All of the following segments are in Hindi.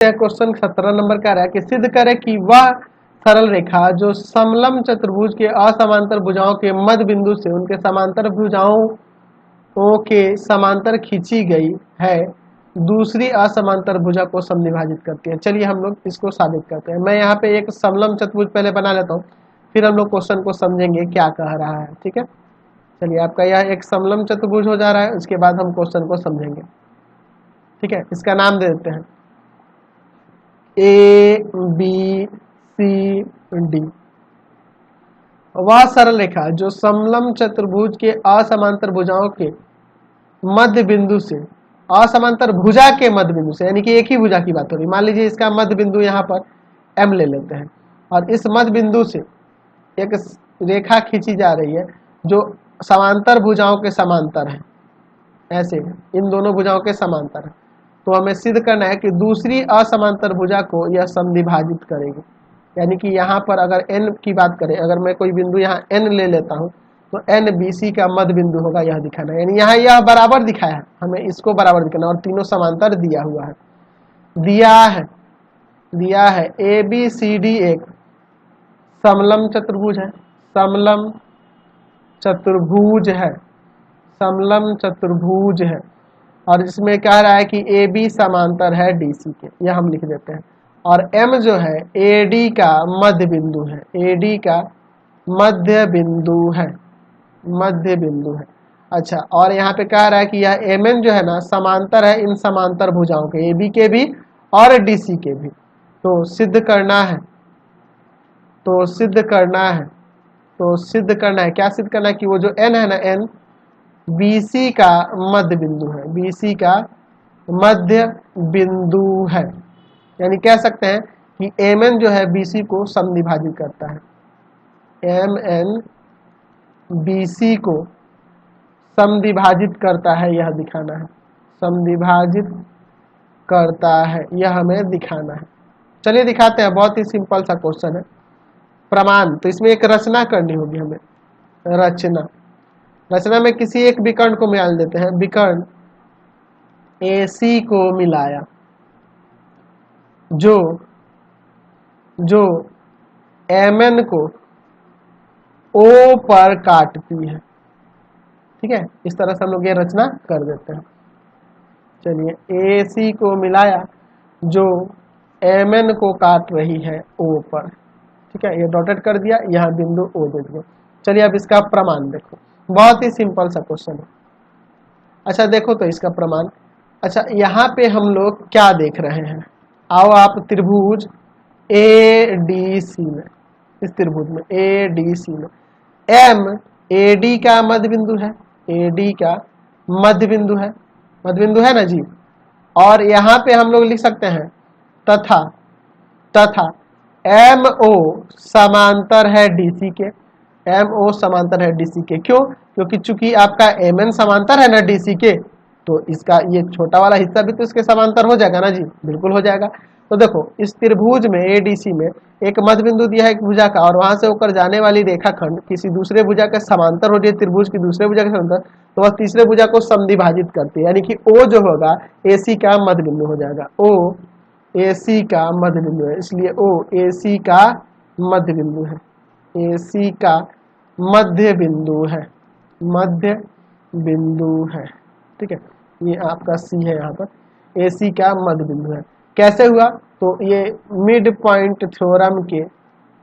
क्वेश्चन 17 नंबर का रहा है कि सिद्ध करे कि वह सरल रेखा जो समलंब चतुर्भुज के असमांतर भुजाओं के मध्य बिंदु से उनके समांतर भुजाओं के समांतर खींची गई है दूसरी असमांतर भुजा को समद्विभाजित करती है। चलिए हम लोग इसको साबित करते हैं। मैं यहाँ पे एक समलंब चतुर्भुज पहले बना लेता हूँ, फिर हम लोग क्वेश्चन को समझेंगे क्या कह रहा है। ठीक है, चलिए आपका यह एक समलंब चतुर्भुज हो जा रहा है, उसके बाद हम क्वेश्चन को समझेंगे। ठीक है, इसका नाम दे देते हैं ए बी सी डी। वह सरल रेखा जो समलंब चतुर्भुज के असमांतर भुजाओं के मध्य बिंदु से, असमांतर भुजा के मध्य बिंदु से, यानी कि एक ही भुजा की बात हो रही, मान लीजिए इसका मध्य बिंदु यहाँ पर M ले लेते हैं और इस मध्य बिंदु से एक रेखा खींची जा रही है जो समांतर भुजाओं के समांतर है, ऐसे इन दोनों भुजाओं के समांतर है। तो हमें सिद्ध करना है कि दूसरी असमांतर भुजा को यह समद्विभाजित करेगी। यानी कि यहाँ पर अगर n की बात करें, अगर मैं कोई बिंदु यहाँ n ले लेता हूँ तो n BC का मध्य बिंदु होगा, यह दिखाना है। यानी यहाँ यह बराबर दिखाया है, हमें इसको बराबर दिखाना और तीनों समांतर दिया हुआ है। दिया है ABCD एक समलंब चतुर्भुज है, समलंब चतुर्भुज है, समलंब चतुर्भुज है, और इसमें कह रहा है कि AB समांतर है DC के, यह हम लिख देते हैं। और M जो है AD का मध्य बिंदु है, AD का मध्य बिंदु है, मध्य बिंदु है। अच्छा, और यहाँ पे कह रहा है कि यह MN जो है ना समांतर है इन समांतर भुजाओं के, AB के भी और DC के भी। तो सिद्ध करना है, तो सिद्ध करना है, तो सिद्ध करना है, क्या सिद्ध करना है कि वो जो N है ना, N BC का मध्य बिंदु है, BC का मध्य बिंदु है। यानी कह सकते हैं कि MN जो है BC को समद्विभाजित करता है, MN BC को समद्विभाजित करता है, यह दिखाना है, समद्विभाजित करता है, यह हमें दिखाना है। चलिए दिखाते हैं, बहुत ही सिंपल सा क्वेश्चन है। प्रमाण, तो इसमें एक रचना करनी होगी हमें, रचना में किसी एक विकर्ण को मिला देते हैं, विकर्ण AC को मिलाया जो MN को O पर काटती है। ठीक है, इस तरह से हम लोग ये रचना कर देते हैं। चलिए AC को मिलाया जो MN को काट रही है O पर। ठीक है, ये डॉटेड कर दिया, यहाँ बिंदु O दे दिया। चलिए अब इसका प्रमाण देखो, बहुत ही सिंपल सा क्वेश्चन है। अच्छा देखो तो इसका प्रमाण। अच्छा, यहाँ पे हम लोग क्या देख रहे हैं, आओ आप त्रिभुज ADC में, इस त्रिभुज में ADC में M AD का मध्य बिंदु है, AD का मध्य बिंदु है, मध्य बिंदु है ना जी। और यहाँ पे हम लोग लिख सकते हैं तथा MO समांतर है DC के, MO समांतर है DC के। क्यों? क्योंकि चूंकि आपका MN समांतर है ना DC के, तो इसका ये छोटा वाला हिस्सा भी तो इसके समांतर हो जाएगा ना जी, बिल्कुल हो जाएगा। तो देखो इस त्रिभुज में ADC में एक मध्य बिंदु दिया है एक भुजा का, और वहां से होकर जाने वाली रेखाखंड किसी दूसरे भुजा के समांतर हो रही है, त्रिभुज की दूसरे भुजा के समांतर, तो वह तीसरे भुजा को समद्विभाजित करती है। यानी कि O जो होगा AC का मध्य बिंदु हो जाएगा, O AC का मध्य बिंदु है, इसलिए O AC का मध्य बिंदु है, AC का मध्य बिंदु है, मध्य बिंदु है। ठीक है, ये आपका C है, यहाँ पर AC का मध्य बिंदु है। कैसे हुआ? तो ये मिड पॉइंट थ्योरम के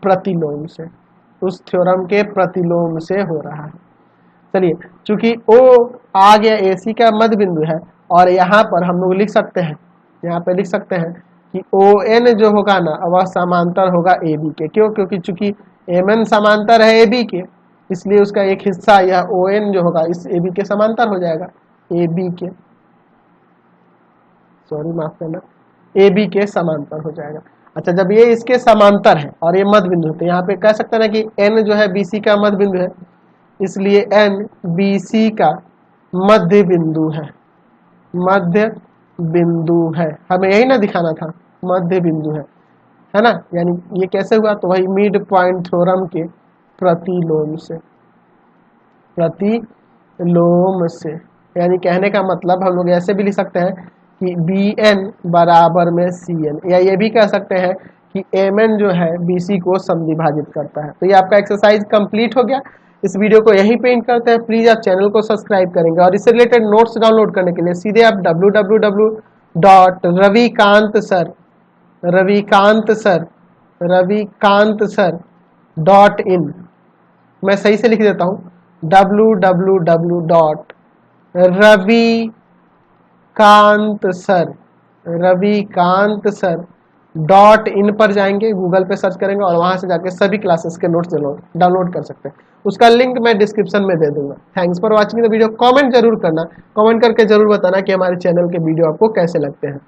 प्रतिलोम से, उस थ्योरम के प्रतिलोम से हो रहा है। चलिए, चूंकि O आ गया AC का मध्य बिंदु है, और यहाँ पर हम लोग लिख सकते हैं, यहाँ पे लिख सकते हैं कि ON जो होगा ना वह समांतर होगा AB के। क्यों? क्योंकि चूंकि MN समांतर है AB के, इसलिए उसका एक हिस्सा यह ON जो होगा इस AB के समांतर हो जाएगा, AB के, सॉरी माफ करना, AB के समांतर हो जाएगा। अच्छा, जब ये इसके समांतर है और ये मध्य बिंदु है, तो यहाँ पे कह सकते हैं ना कि N जो है BC का मध्य बिंदु है, इसलिए N BC का मध्य बिंदु है, मध्य बिंदु है। हमें यही ना दिखाना था, मध्य बिंदु है ना। यानी ये कैसे हुआ? तो वही मिड पॉइंट थ्योरम के प्रतिलोम से, प्रतिलोम से। यानी कहने का मतलब हम लोग ऐसे भी लिख सकते हैं कि बी एन बराबर में सी एन, या ये भी कह सकते हैं कि एम एन जो है बी सी को समविभाजित करता है। तो ये आपका एक्सरसाइज कंप्लीट हो गया। इस वीडियो को यहीं पे एंड करते हैं। प्लीज़ आप चैनल को सब्सक्राइब करेंगे और इससे रिलेटेड नोट्स डाउनलोड करने के लिए सीधे आप www.ravikantsir.in, मैं सही से लिख देता हूँ, www.ravikantsir.in पर जाएंगे, गूगल पे सर्च करेंगे और वहां से जाके सभी क्लासेस के नोट्स डाउनलोड कर सकते हैं। उसका लिंक मैं डिस्क्रिप्शन में दे दूंगा। Thanks for watching the video. Comment जरूर करना, कमेंट करके जरूर बताना कि हमारे चैनल के वीडियो आपको कैसे लगते हैं।